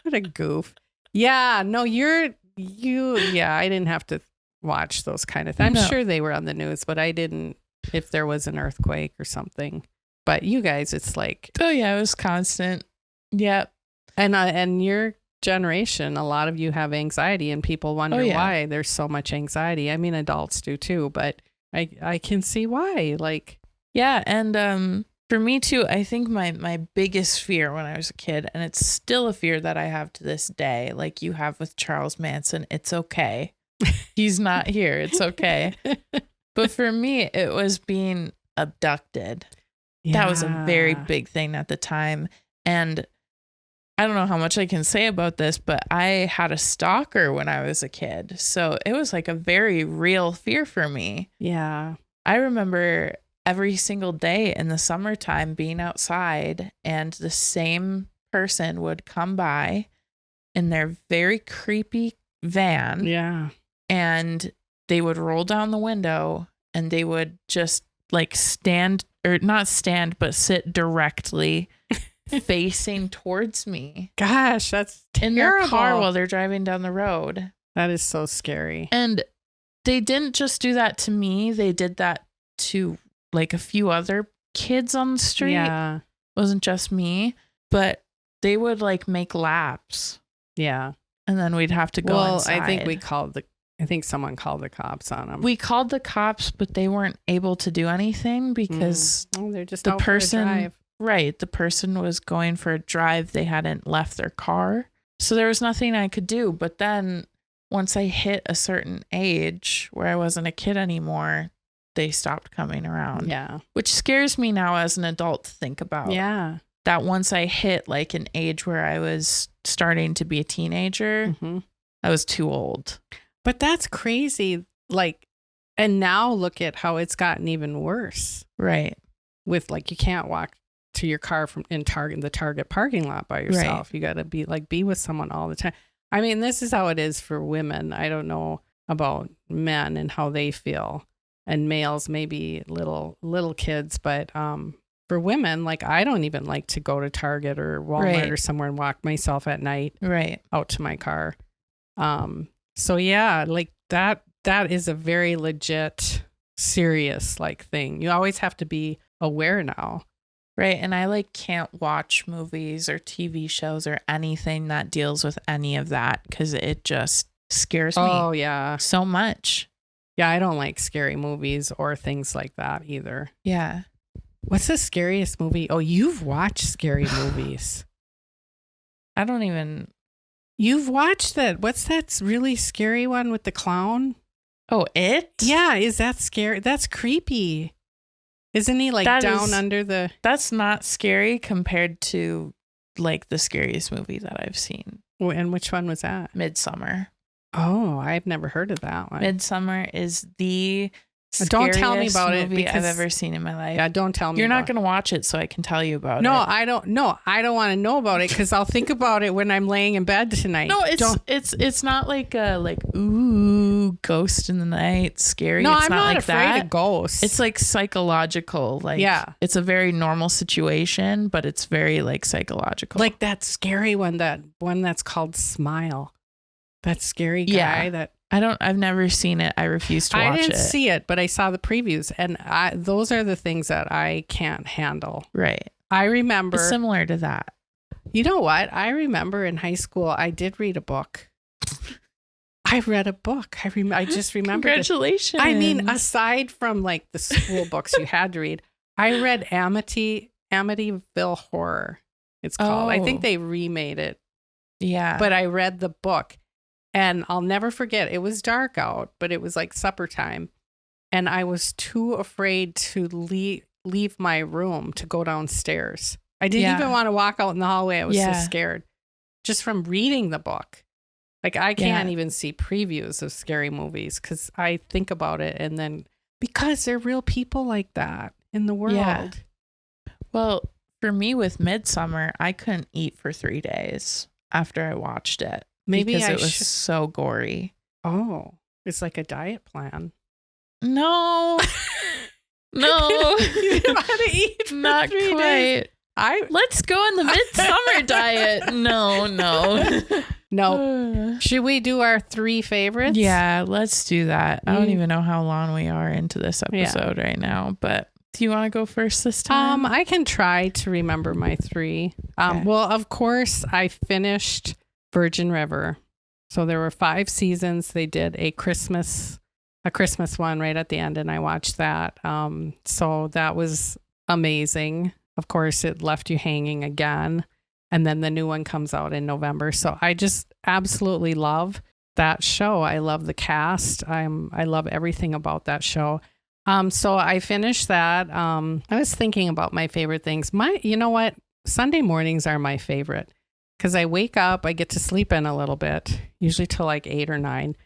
what a goof. Yeah, no, I didn't have to watch those kind of things. I'm No. sure they were on the news, but I didn't, if there was an earthquake or something. But you guys, it's like, Oh yeah, it was constant. Yep. and your generation, a lot of you have anxiety, and people wonder yeah. why there's so much anxiety. I mean, adults do too, but I can see why. Like, Yeah, and for me too, I think my biggest fear when I was a kid, and it's still a fear that I have to this day, like you have with Charles Manson, it's okay. He's not here. It's okay. But for me, it was being abducted. That was a very Yeah. big thing at the time. And I don't know how much I can say about this, but I had a stalker when I was a kid. So it was like a very real fear for me. Yeah. I remember every single day in the summertime being outside, and the same person would come by in their very creepy van, Yeah. and they would roll down the window, and they would just like not stand, but sit directly facing towards me Gosh, that's in their car terrible. while they're driving down the road. That is so scary. And they didn't just do that to me, they did that to like a few other kids on the street. Yeah. It wasn't just me, but they would like make laps, Yeah. and then we'd have to go Well, inside. I think someone called the cops on them. We called the cops, but they weren't able to do anything because they're just the out for a person, drive. right, the person was going for a drive. They hadn't left their car. So there was nothing I could do. But then once I hit a certain age where I wasn't a kid anymore, they stopped coming around. Yeah. Which scares me now as an adult to think about. Yeah. That once I hit like an age where I was starting to be a teenager, hmm I was too old. But that's crazy. Like, and now look at how it's gotten even worse Right. with like, you can't walk to your car in the Target parking lot by yourself. You got to be with someone all the time. I mean, this is how it is for women. I don't know about men and how they feel, and males, maybe little kids, but for women, like, I don't even like to go to Target or Walmart Right. or somewhere and walk myself at night Right. out to my car. So yeah, like that is a very legit, serious like thing. You always have to be aware now. Right. And I like can't watch movies or TV shows or anything that deals with any of that because it just scares me Oh yeah. so much. Yeah, I don't like scary movies or things like that either. Yeah. What's the scariest movie? Oh, you've watched scary movies. I don't even. You've watched that. What's that really scary one with the clown? Oh, It? Yeah, is that scary? That's creepy. Isn't he like That down is- under the... That's not scary compared to like the scariest movie that I've seen. And which one was that? Midsummer. Oh, I've never heard of that one. Midsummer is the Don't tell me scariest about it movie I've because- ever seen in my life. Yeah, don't tell me. You're not about it. going to watch it, so I can tell you about it. No, I don't. No, I don't want to know about it because I'll think about it when I'm laying in bed tonight. No, it's not like ooh, ghost in the night, scary. No, it's I'm not not like afraid that. of ghosts. It's like psychological. Like, Yeah. it's a very normal situation, but it's very like psychological. like that scary one. That one that's called Smile. That scary guy. Yeah. That I've never seen it. I refuse to watch I didn't it. see it, but I saw the previews, and those are the things that I can't handle. Right. I remember. It's similar to that. You know what? I remember in high school, I did read a book. I read a book. I just remembered. Congratulations. I mean, aside from like the school books you had to read, I read Amityville Horror. It's called. I think Oh. they remade it, yeah. but I read the book, and I'll never forget. It was dark out, but it was like supper time, and I was too afraid to leave my room to go downstairs. I didn't Yeah. even want to walk out in the hallway. I was Yeah. so scared just from reading the book. Like I can't even see previews of scary movies because I think about it and then because they're real people like that in the world. Yeah. Well, for me with Midsummer, I couldn't eat for 3 days after I watched it. Maybe because I it was should. so gory. Oh, it's like a diet plan. No. No. You don't know how to eat for Not 3 quite. days. Let's go on the midsummer diet. No. No. Should we do our 3 favorites? Yeah, let's do that. I don't Mm. even know how long we are into this episode right now, but do you want to go first this time? I can try to remember my 3. Okay. Well, of course, I finished Virgin River. So there were 5 seasons. They did a Christmas one right at the end, and I watched that. So that was amazing. Of course, it left you hanging again. And then the new one comes out in November. So I just absolutely love that show. I love the cast. I love everything about that show. So I finished that. I was thinking about my favorite things. You know what? Sunday mornings are my favorite because I wake up, I get to sleep in a little bit, usually till like 8 or 9.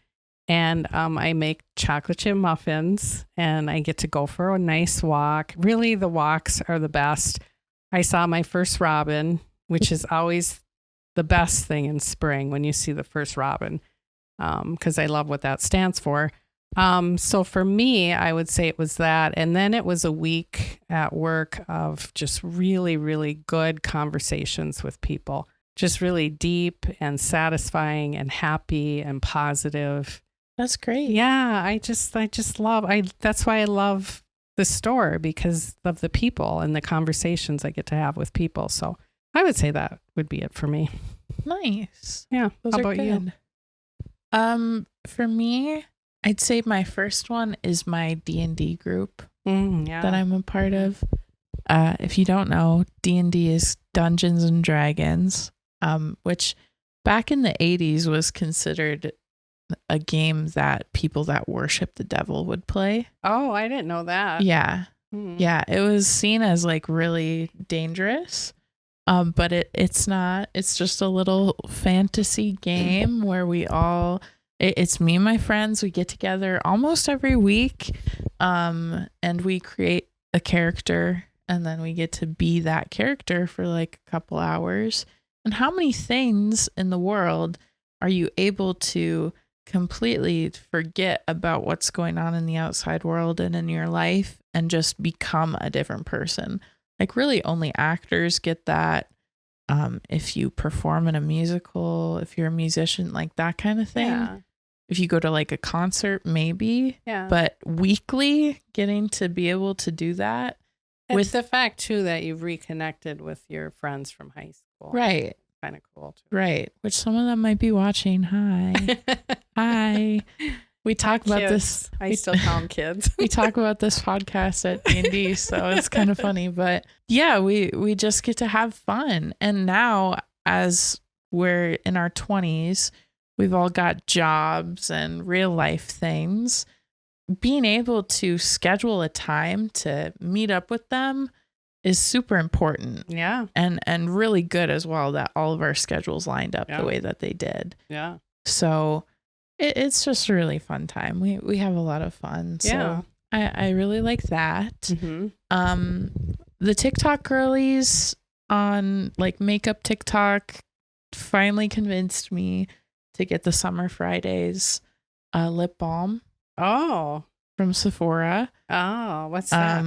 And I make chocolate chip muffins and I get to go for a nice walk. Really, the walks are the best. I saw my first robin, which is always the best thing in spring when you see the first robin, because I love what that stands for. So for me, I would say it was that. And then it was a week at work of just really, really good conversations with people, just really deep and satisfying and happy and positive. That's great. Yeah, I just love, that's why I love the store, because of the people and the conversations I get to have with people. So I would say that would be it for me. Nice. Yeah. Those How are about you? good. For me, I'd say my first one is my D&D group Yeah. that I'm a part of. If you don't know, D&D is Dungeons and Dragons, which back in the 80s was considered a game that people that worship the devil would play. Oh, I didn't know that. Yeah. Mm. Yeah. It was seen as like really dangerous. But it's not. It's just a little fantasy game where it's me and my friends. We get together almost every week, and we create a character, and then we get to be that character for like a couple hours. And how many things in the world are you able to completely forget about what's going on in the outside world and in your life and just become a different person? Like really only actors get that. If you perform in a musical, if you're a musician, like that kind of thing. Yeah. If you go to like a concert, maybe. Yeah. But weekly, getting to be able to do that. With the fact too that you've reconnected with your friends from high school. Right. Kind of cool too. Right. Which some of them might be watching. Hi. Hi. We talk about this. I still call them kids. We talk about this podcast at D&D, so it's kind of funny. But yeah, we just get to have fun. And now, as we're in our 20s, we've all got jobs and real life things. Being able to schedule a time to meet up with them is super important. Yeah. And really good as well that all of our schedules lined up Yeah. the way that they did. Yeah. So it's just a really fun time. We have a lot of fun. So Yeah. I really like that. Mm-hmm. The TikTok girlies on like makeup TikTok finally convinced me to get the Summer Fridays lip balm Oh. from Sephora. Oh, what's that?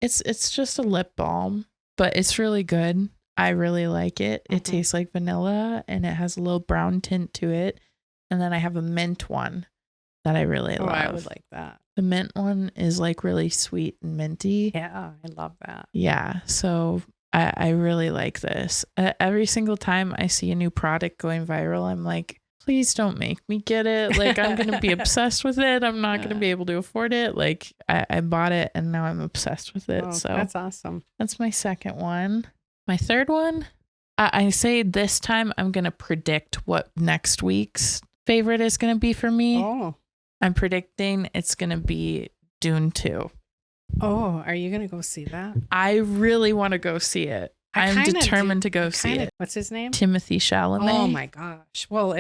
It's just a lip balm, but it's really good. I really like it. It tastes like vanilla and it has a little brown tint to it. And then I have a mint one that I really love. I would like that. The mint one is like really sweet and minty. Yeah, I love that. Yeah. So I really like this. Every single time I see a new product going viral, I'm like, please don't make me get it. Like, I'm going to be obsessed with it. I'm not going to be able to afford it. Like, I bought it and now I'm obsessed with it. Oh, so that's awesome. that's my second one. My third one, I say this time I'm going to predict what next week's favorite is going to be for me. Oh. I'm predicting it's going to be Dune 2. Oh, are you going to go see that? I really want to go see it. I'm determined to go see it. What's his name? Timothy Chalamet. Oh my gosh. Well,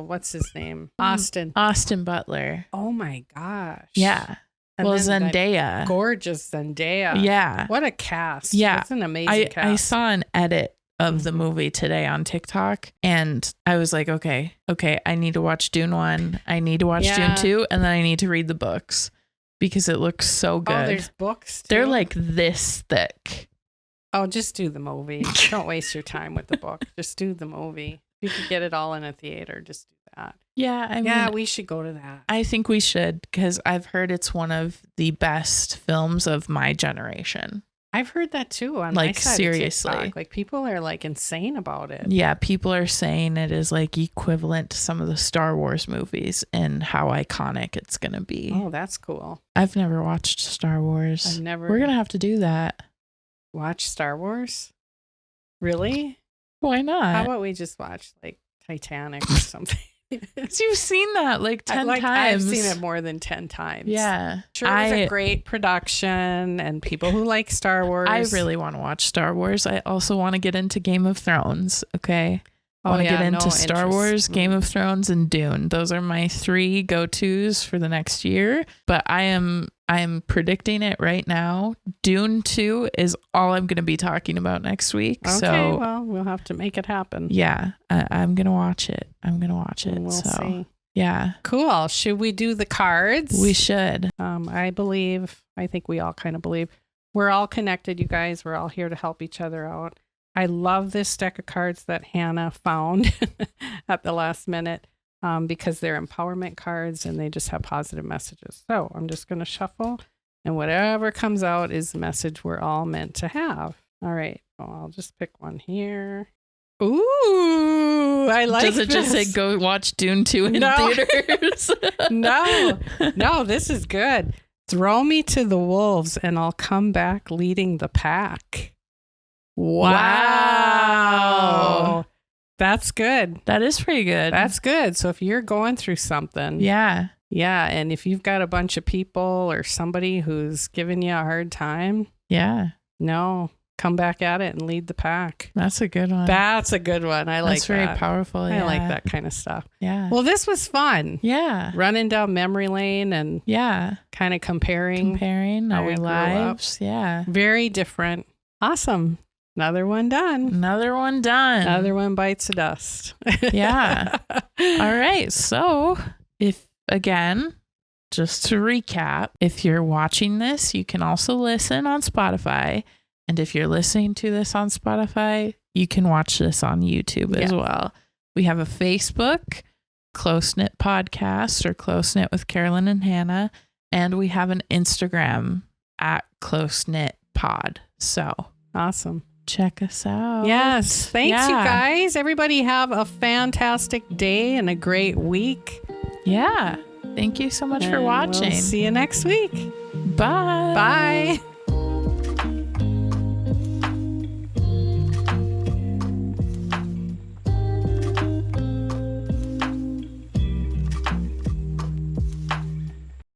what's his name? Austin Butler. Oh my gosh. Yeah. And well, then that Zendaya. Gorgeous Zendaya. Yeah. What a cast. Yeah. That's an amazing cast. I saw an edit of the movie today on TikTok and I was like, okay, I need to watch Dune 1. I need to watch Dune 2 and then I need to read the books because it looks so good. Oh, there's books too? They're like this thick. Oh, just do the movie. Don't waste your time with the book. Just do the movie. If you could get it all in a theater, just do that. Yeah, I mean, we should go to that. I think we should because I've heard it's one of the best films of my generation. I've heard that too. On like my side seriously, of TikTok. Like people are like insane about it. Yeah, people are saying it is like equivalent to some of the Star Wars movies and how iconic it's gonna be. Oh, that's cool. I've never watched Star Wars. We're gonna have to do that. Watch Star Wars? Really? Why not? How about we just watch like Titanic or something? Because you've seen that like 10 times. I've seen it more than 10 times. Yeah. Sure, it was a great production and people who like Star Wars. I really want to watch Star Wars. I also want to get into Game of Thrones. Okay. I want to get into Star Wars, Game of Thrones, and Dune. Those are my 3 go-tos for the next year. But I am predicting it right now. Dune 2 is all I'm going to be talking about next week. Okay, so, well, we'll have to make it happen. Yeah, I'm going to watch it. We'll see. Yeah. Cool. Should we do the cards? We should. I think we all kind of believe we're all connected, you guys. We're all here to help each other out. I love this deck of cards that Hannah found at the last minute because they're empowerment cards and they just have positive messages. So I'm just going to shuffle and whatever comes out is the message we're all meant to have. All right. Well, I'll just pick one here. Ooh, I like this. Does it just say go watch Dune 2 in theaters? No, this is good. Throw me to the wolves and I'll come back leading the pack. Wow. That's good. That is pretty good. That's good. So if you're going through something. Yeah. Yeah. And if you've got a bunch of people or somebody who's giving you a hard time. Yeah. No, come back at it and lead the pack. That's a good one. That's a good one. I like that. That's very powerful. Yeah. I like that kind of stuff. Yeah. Well, this was fun. Yeah. Running down memory lane and kind of comparing our lives. Yeah. Very different. Awesome. Another one done. Another one bites the dust. Yeah. All right. So just to recap, if you're watching this, you can also listen on Spotify. And if you're listening to this on Spotify, you can watch this on YouTube as well. We have a Facebook, Close Knit Podcast or Close Knit with Carolyn and Hannah. And we have an Instagram at Close Knit Pod. So awesome. Check us out. Yes. Thanks, you guys. Everybody have a fantastic day and a great week. Yeah. Thank you so much for watching. We'll see you next week. Bye. Bye.